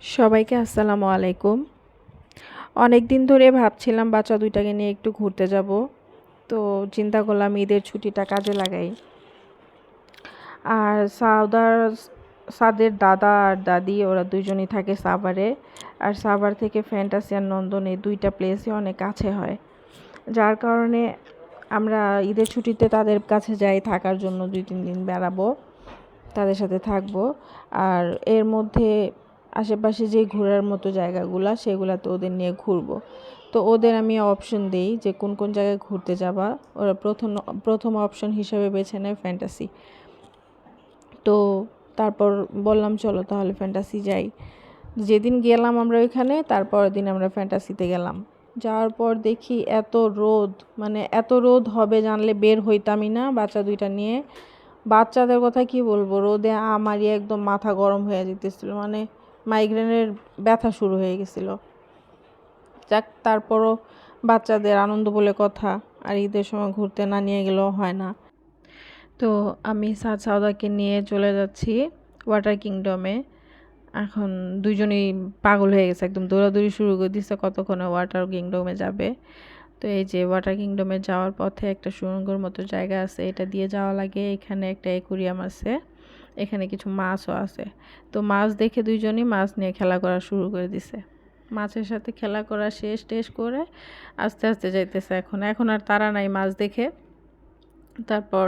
সবাইকে আসসালামু আলাইকুম। অনেক দিন ধরে ভাবছিলাম বাচ্চা দুইটাকে নিয়ে একটু ঘুরতে যাব, তো চিন্তা করলাম ঈদের ছুটিটা কাজে লাগাই। আর সাদের দাদা আর দাদি ওরা দুজনই থাকে সাভারে, আর সাভার থেকে ফ্যান্টাসি আর নন্দন এই দুইটা প্লেসই অনেক কাছে হয়, যার কারণে আমরা ঈদের ছুটিতে তাদের কাছে যাই থাকার জন্য। 2-3 দিন বেড়াবো, তাদের সাথে থাকবো। আর এর মধ্যে আশেপাশে যে ঘোরার মতো জায়গাগুলা সেগুলাতে ওদের নিয়ে ঘুরবো। তো ওদের আমি অপশন দিই যে কোন কোন জায়গায় ঘুরতে যাবা। ওরা প্রথম অপশন হিসেবে বেছে নেয় ফ্যান্টাসি। তো তারপর বললাম চলো তাহলে ফ্যান্টাসি যাই। যেদিন গেলাম আমরা ওইখানে, তারপরের দিন আমরা ফ্যান্টাসিতে গেলাম। যাওয়ার পর দেখি এত রোদ, মানে এত রোদ হবে জানলে বের হইতামই না বাচ্চা দুইটা নিয়ে। বাচ্চাদের কথা কি বলবো, রোদে আমারই একদম মাথা গরম হয়ে যেতেছিল, মানে মাইগ্রেনের ব্যথা শুরু হয়ে গেছিল। যাক, তারপরও বাচ্চাদের আনন্দ বলে কথা, আর ঈদের সময় ঘুরতে না নিয়ে গেলেও হয় না। তো আমি সাউদাকে নিয়ে চলে যাচ্ছি ওয়াটার কিংডমে। এখন দুজনেই পাগল হয়ে গেছে, একদম দৌড়াদৌড়ি শুরু করে দিচ্ছে কতক্ষণে ওয়াটার কিংডমে যাবে। তো এই যে ওয়াটার কিংডমে যাওয়ার পথে একটা সুড়ঙ্গর মতো জায়গা আছে, এটা দিয়ে যাওয়া লাগে। এখানে একটা অ্যাকুরিয়াম আছে, এখানে কিছু মাছও আছে। তো মাছ দেখে দুইজনই মাছ নিয়ে খেলা করা শুরু করে দিছে। মাছের সাথে খেলা করা শেষ টেস করে আস্তে আস্তে যাইতেছে। এখন আর তারা নাই মাছ দেখে। তারপর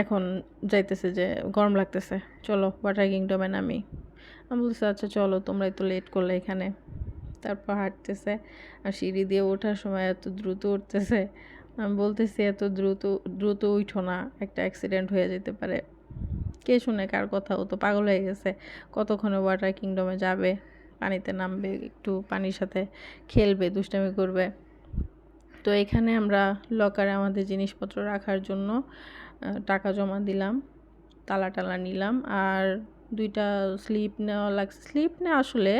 এখন যাইতেছে যে গরম লাগতেছে, চলো ওয়াটার কিংডমে নামি। আমি বলছি আচ্ছা চলো, তোমরাই তো লেট করলে এখানে। তারপর হাঁটতেছে, আর সিঁড়ি দিয়ে ওঠার সময় এত দ্রুত উঠতেছে। আমি বলতেছি এত দ্রুত দ্রুত উঠো না, একটা অ্যাক্সিডেন্ট হয়ে যেতে পারে। কে শুনে কার কথা, ও তো পাগল হয়ে গেছে। কতক্ষণে ওয়াটার কিংডমে যাবে, পানিতে নামবে, একটু পানির সাথে খেলবে, দুষ্টামি করবে। তো এখানে আমরা লকারে আমাদের জিনিসপত্র রাখার জন্য টাকা জমা দিলাম, তালা টালা নিলাম, আর দুইটা স্লিপ নেওয়া লাগছে। স্লিপ না আসলে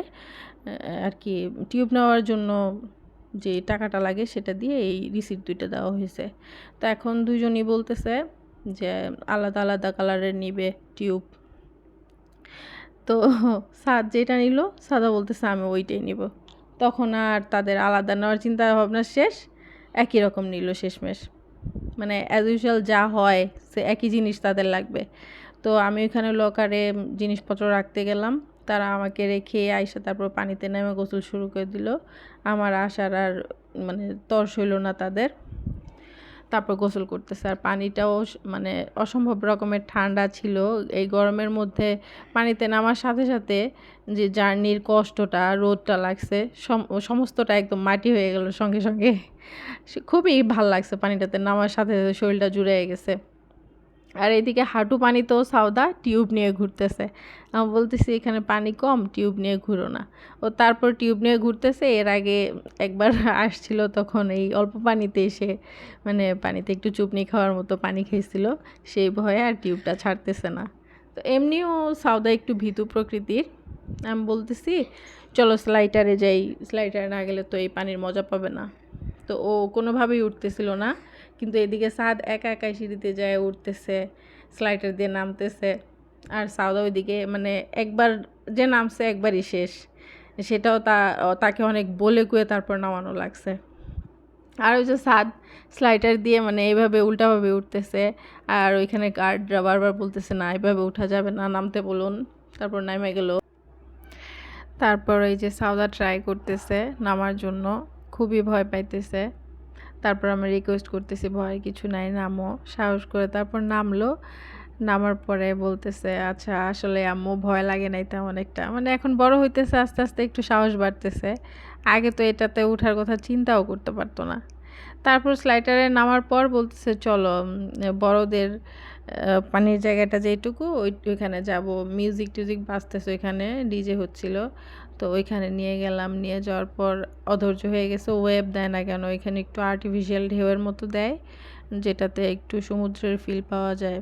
আর কি, টিউব নেওয়ার জন্য যে টাকাটা লাগে সেটা দিয়ে এই রিসিপ্ট দুইটা দেওয়া হয়েছে। তো এখন দুইজনই বলতেছে যে আলাদা আলাদা কালারের নিবে টিউব। তো সাদ যেটা নিল, সাদা বলতেছে আমি ওইটাই নিব। তখন আর তাদের আলাদা নেওয়ার চিন্তা ভাবনা শেষ, একই রকম নিল শেষমেশ। মানে অ্যাজ ইউজুয়াল যা হয় সে একই জিনিস তাদের লাগবে। তো আমি ওইখানে লকারে জিনিসপত্র রাখতে গেলাম, তারা আমাকে রেখে আইসা তারপর পানিতে নেমে গোসল শুরু করে দিল। আমার আসার আর মানে তর্স হইল না তাদের। তারপর গোসল করতেছে, আর পানিটাও মানে অসম্ভব রকমের ঠান্ডা ছিল। এই গরমের মধ্যে পানিতে নামার সাথে সাথে যে জার্নির কষ্টটা, রোদটা লাগছে, সমস্তটা একদম মাটি হয়ে গেল সঙ্গে সঙ্গে। খুবই ভাল লাগছে পানিটাতে নামার সাথে সাথে, শরীরটা জুড়ে গেছে। আর এদিকে হাঁটু পানিতেও সাউদা টিউব নিয়ে ঘুরতেছে। আমি বলতেছি এখানে পানি কম, টিউব নিয়ে ঘুরো না। ও তারপর টিউব নিয়ে ঘুরতেছে। এর আগে একবার আসছিল, তখন এই অল্প পানিতে এসে মানে পানিতে একটু চুপনি খাওয়ার মতো পানি খেয়েছিল, সেই ভয়ে আর টিউবটা ছাড়তেছে না। তো এমনিও সাউদা একটু ভীতু প্রকৃতির। আমি বলতেছি চলো স্লাইডারে যাই, স্লাইডারে না গেলে তো এই পানির মজা পাবে না। তো ও কোনোভাবেই উঠতেছিল না, কিন্তু এদিকে সাদ একা একাই সিঁড়িতে যায় উঠতেছে, স্লাইডার দিয়ে নামতেছে। আর সাউদা ওইদিকে মানে একবার যে নামছে একবারই শেষ, সেটাও তাকে অনেক বলে কুয়ে তারপর নামানো লাগছে। আর ওই যে সাদ স্লাইডার দিয়ে মানে এইভাবে উল্টাভাবে উঠতেছে, আর ওইখানে গার্ডরা বারবার বলতেছে না এইভাবে উঠা যাবে না, নামতে বলুন। তারপর নামে গেল। তারপর এই যে সাউদা ট্রাই করতেছে নামার জন্য, খুবই ভয় পাইতেছে। তারপর আমি রিকোয়েস্ট করতেছি ভয়ের কিছু নাই, নামো, সাহস করে। তারপর নামলো। নামার পরে বলতেছে আচ্ছা আসলে আম্মু ভয় লাগে নাই তেমন একটা, মানে এখন বড় হইতেছে আস্তে আস্তে, একটু সাহস বাড়তেছে। আগে তো এটাতে ওঠার কথা চিন্তাও করতে পারতো না। তারপর স্লাইডারে নামার পর বলতেছে চলো বড়দের পানির জায়গাটা যেটুকু ওইখানে যাব, মিউজিক টিউজিক বাজতেছে, ওইখানে ডিজে হচ্ছিল। তো ওইখানে নিয়ে গেলাম, নিয়ে যাওয়ার পর অধৈর্য হয়ে গেছে, ওয়েভ দেয় না কেন, ওইখানে একটু আর্টিফিশিয়াল ঢেউয়ের মতো দেয়, যেটাতে একটু সমুদ্রের ফিল পাওয়া যায়।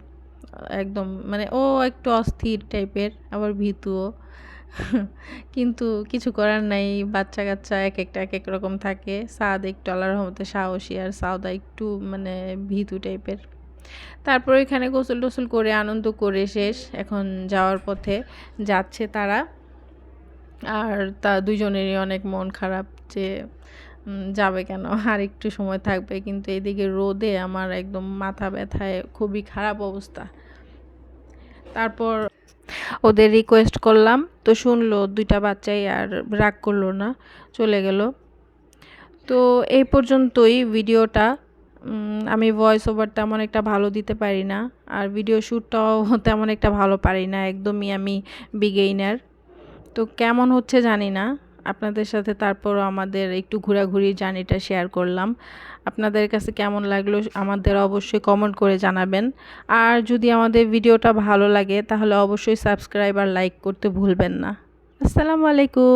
একদম মানে ও একটু অস্থির টাইপের, আবার ভীতুও। কিন্তু কিছু করার নাই, বাচ্চা কাচ্চা এক একটা এক এক রকম থাকে। সাদ একটু আল্লাহর রহমতে সাহসী, আর সাউদা একটু মানে ভীতু টাইপের। তারপর এখানে গোসল টোসল করে আনন্দ করে শেষ, এখন যাওয়ার পথে যাচ্ছে তারা। আর তা দুজনেরই অনেক মন খারাপ যে যাবে কেন, আর একটু সময় থাকবে, কিন্তু এদিকে রোদে আমার একদম মাথা ব্যথায় খুবই খারাপ অবস্থা। তারপর ওদের রিকোয়েস্ট করলাম, তো শুনলো, দুইটা বাচ্চাই আর রাগ করলো না, চলে গেল। তো এই পর্যন্তই ভিডিওটা। আমি ভয়েস ওভার তেমন একটা ভালো দিতে পারি না, আর ভিডিও শ্যুটটাও তেমন একটা ভালো পারি না, একদমই আমি বিগেইনার। তো কেমন হচ্ছে জানি না আপনাদের সাথে, তারপরও আমাদের একটু ঘোরাঘুরি জার্নিটা শেয়ার করলাম। আপনাদের কাছে কেমন লাগলো আমাদের অবশ্যই কমেন্ট করে জানাবেন। আর যদি আমাদের ভিডিওটা ভালো লাগে তাহলে অবশ্যই সাবস্ক্রাইব আর লাইক করতে ভুলবেন না। আসসালামু আলাইকুম।